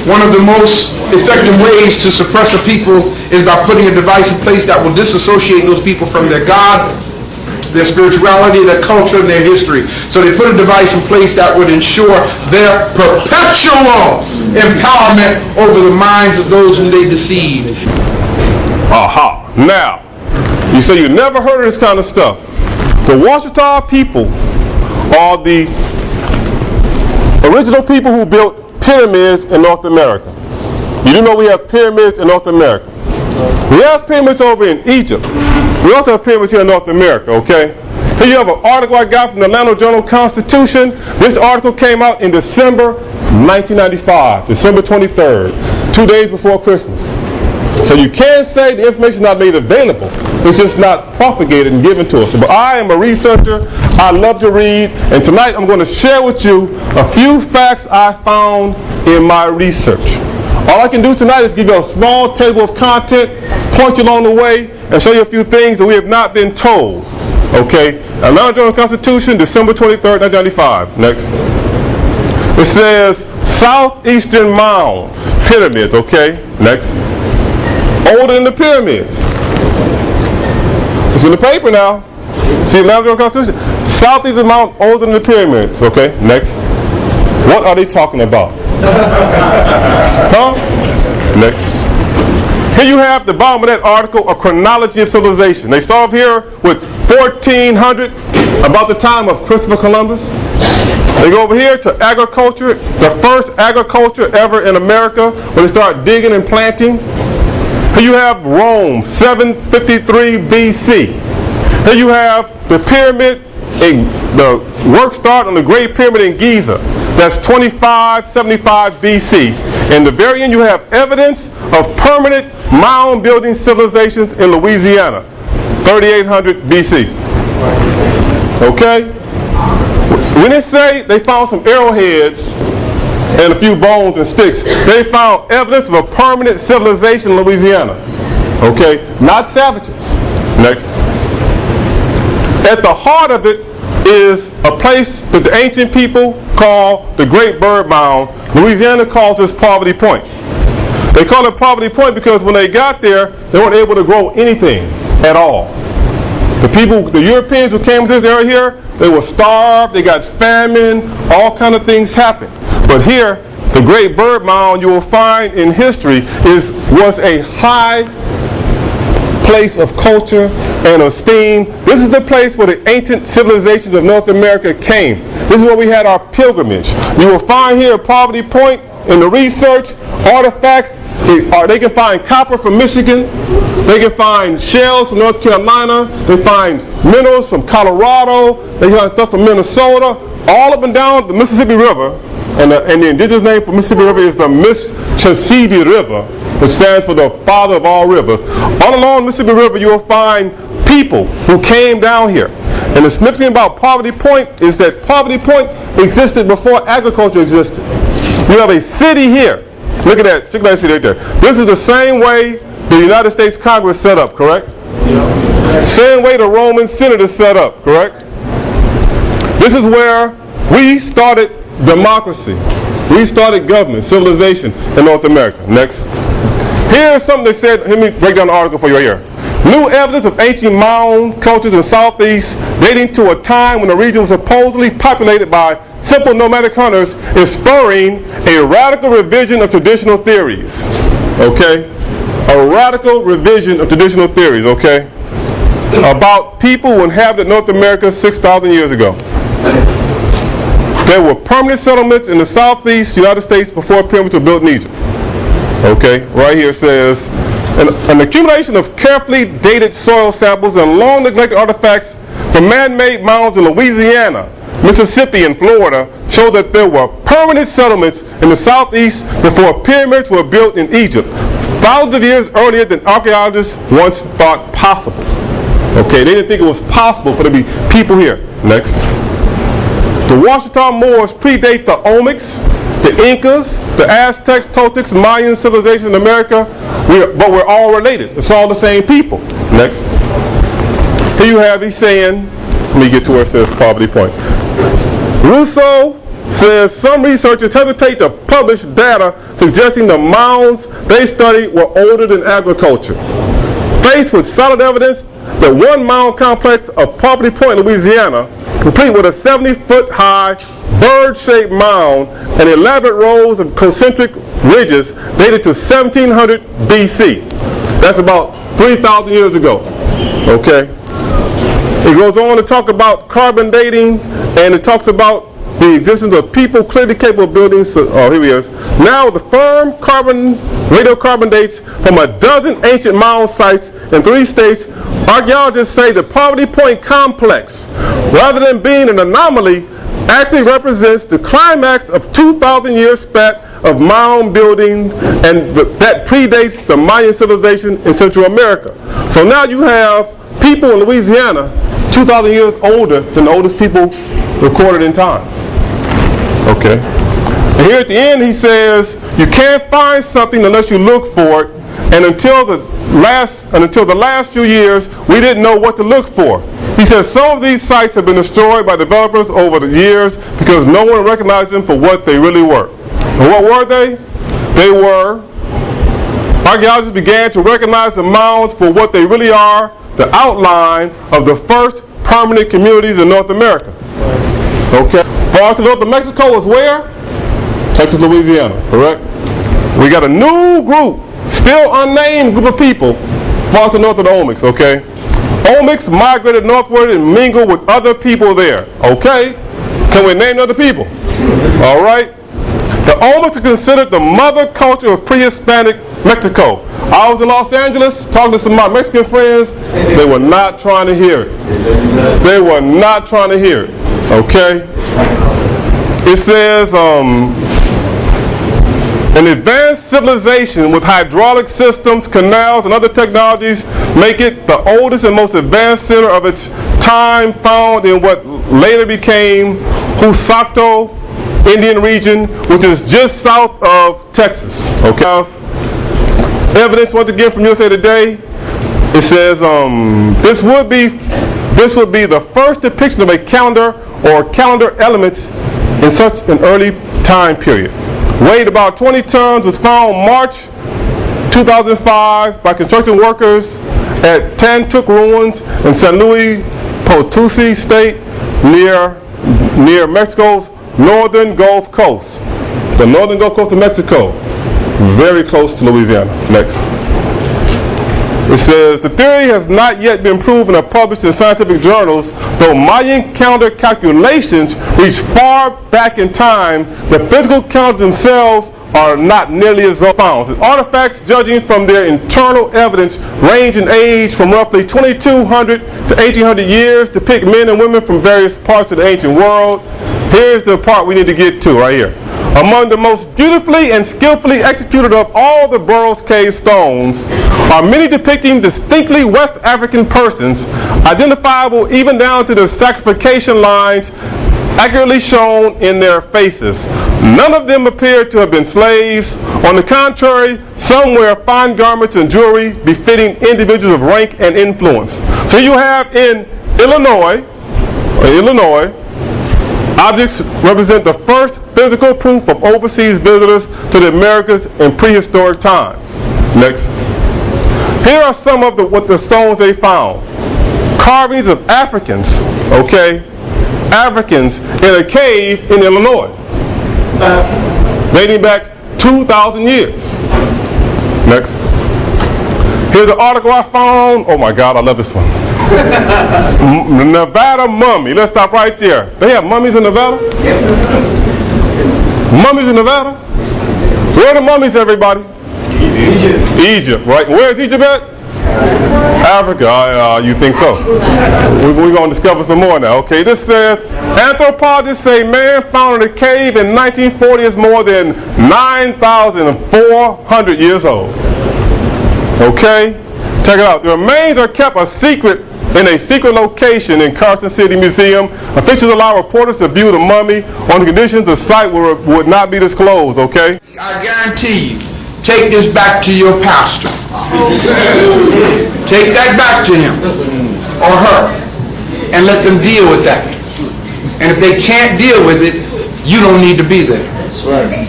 One of the most effective ways to suppress a people is by putting a device in place that will disassociate those people from their God, their spirituality, their culture, and their history. So they put a device in place that would ensure their perpetual empowerment over the minds of those whom they deceive. Aha. Now, you say you never heard of this kind of stuff. The Washitaw people are the original people who built pyramids in North America. You do know we have pyramids in North America. We have pyramids over in Egypt. We also have pyramids here in North America, okay? Here you have an article I got from the Atlanta Journal-Constitution. This article came out in December 1995, December 23rd, 2 days before Christmas. So you can't say the information is not made available. It's just not propagated and given to us. But I am a researcher. I love to read. And tonight I'm going to share with you a few facts I found in my research. All I can do tonight is give you a small table of content, point you along the way, and show you a few things that we have not been told. Okay? Atlanta Journal-Constitution, December 23rd, 1995. Next. It says Southeastern Mounds, pyramids. Okay? Next. Older than the pyramids. It's in the paper now. See, Atlanta Journal-Constitution. Southeastern Mounds older than the pyramids. Okay? Next. What are they talking about? Huh? Next. Here you have the bottom of that article, a chronology of civilization. They start off here with 1400, about the time of Christopher Columbus. They go over here to agriculture, the first agriculture ever in America, where they start digging and planting. Here you have Rome, 753 BC. Here you have the pyramid, the work start on the Great Pyramid in Giza. That's 2575 BC. In the very end, you have evidence of permanent mound building civilizations in Louisiana, 3800 BC. Okay? When they say they found some arrowheads and a few bones and sticks, they found evidence of a permanent civilization in Louisiana. Okay? Not savages. Next. At the heart of it is a place that the ancient people call the Great Bird Mound. Louisiana calls this Poverty Point. They call it Poverty Point because when they got there, they weren't able to grow anything at all. The people, the Europeans who came to this area here, they were starved, they got famine, all kind of things happened. But here, the Great Bird Mound you will find in history was a high place of culture and esteem. This is the place where the ancient civilizations of North America came. This is where we had our pilgrimage. You will find here at Poverty Point in the research artifacts. They can find copper from Michigan. They can find shells from North Carolina. They find minerals from Colorado. They find stuff from Minnesota. All up and down the Mississippi River. And the indigenous name for Mississippi River is the Mississippi River, which stands for the father of all rivers. All along the Mississippi River, you will find people who came down here. And the significance about Poverty Point is that Poverty Point existed before agriculture existed. You have a city here. Look at that city right there. This is the same way the United States Congress set up, correct? Yeah. Same way the Roman Senate is set up, correct? This is where we started democracy. We started government, civilization in North America. Next. Here's something they said. Let me break down the article for you right here. New evidence of ancient mound cultures in the Southeast dating to a time when the region was supposedly populated by simple nomadic hunters is spurring a radical revision of traditional theories. Okay? A radical revision of traditional theories, okay? About people who inhabited North America 6,000 years ago. There were permanent settlements in the Southeast United States before pyramids were built in Egypt. Okay? Right here it says, an accumulation of carefully dated soil samples and long neglected artifacts from man-made mounds in Louisiana, Mississippi, and Florida show that there were permanent settlements in the Southeast before pyramids were built in Egypt, thousands of years earlier than archaeologists once thought possible. Okay, they didn't think it was possible for there to be people here. Next. The Washitaw Moors predate the Olmecs, the Incas, the Aztecs, Toltecs, Mayan civilization in America, but we're all related. It's all the same people. Next. Here you have, he's saying, let me get to where it says Poverty Point. Rousseau says some researchers hesitate to publish data suggesting the mounds they studied were older than agriculture. Faced with solid evidence that one mound complex of Poverty Point, Louisiana, complete with a 70-foot high bird-shaped mound and elaborate rows of concentric ridges dated to 1700 BC. That's about 3,000 years ago. Okay. It goes on to talk about carbon dating, and it talks about the existence of people clearly capable of building. Oh, here he is. Now, the firm radiocarbon dates from a dozen ancient mound sites in 3 states. Archaeologists say the Poverty Point complex, rather than being an anomaly, actually represents the climax of 2,000-year spat of mound building, and that predates the Mayan civilization in Central America. So now you have people in Louisiana 2,000 years older than the oldest people recorded in time. Okay. And here at the end he says you can't find something unless you look for it, and until the last few years we didn't know what to look for. He says some of these sites have been destroyed by developers over the years because no one recognized them for what they really were. And what were they? Archaeologists began to recognize the mounds for what they really are, the outline of the first permanent communities in North America. Okay. Far to north of Mexico is where? Texas, Louisiana, correct? We got a new group, still unnamed group of people, far to north of the Olmecs, okay? Olmecs migrated northward and mingled with other people there, okay? Can we name other people? All right. The Olmecs are considered the mother culture of pre-Hispanic Mexico. I was in Los Angeles talking to some of my Mexican friends. They were not trying to hear it. They were not trying to hear it, okay? It says, an advanced civilization with hydraulic systems, canals, and other technologies make it the oldest and most advanced center of its time, found in what later became Washitaw Indian region, which is just south of Texas. Okay. Evidence once again from USA Today. It says this would be the first depiction of a calendar or calendar elements in such an early time period. Weighed about 20 tons, was found March 2005 by construction workers at Tantuk Ruins in San Luis Potosi State near Mexico's northern Gulf Coast. The northern Gulf Coast of Mexico, very close to Louisiana. Next. It says, the theory has not yet been proven or published in scientific journals, though Mayan calendar calculations reach far back in time. The physical calendars themselves are not nearly as found. Artifacts, judging from their internal evidence, range in age from roughly 2,200 to 1,800 years, depict men and women from various parts of the ancient world. Here's the part we need to get to right here. Among the most beautifully and skillfully executed of all the Burroughs Cave stones are many depicting distinctly West African persons, identifiable even down to the sacrification lines accurately shown in their faces. None of them appear to have been slaves. On the contrary, some wear fine garments and jewelry befitting individuals of rank and influence. So you have in Illinois, objects represent the first physical proof of overseas visitors to the Americas in prehistoric times. Next. Here are some of what the stones they found. Carvings of Africans, okay? Africans in a cave in Illinois, dating back 2,000 years. Next. Here's an article I found. Oh my God, I love this one. Nevada mummy. Let's stop right there. They have mummies in Nevada? Mummies in Nevada? Where are the mummies, everybody? Egypt, right? Where's Egypt at? Africa. You think so? We're going to discover some more now. Okay, this says, anthropologists say man found in a cave in 1940 is more than 9,400 years old. Okay, check it out. The remains are kept a secret in a secret location in Carson City Museum. Officials allow reporters to view the mummy on the conditions the site would not be disclosed, okay? I guarantee you, take this back to your pastor. Take that back to him or her and let them deal with that. And if they can't deal with it, you don't need to be there. That's right.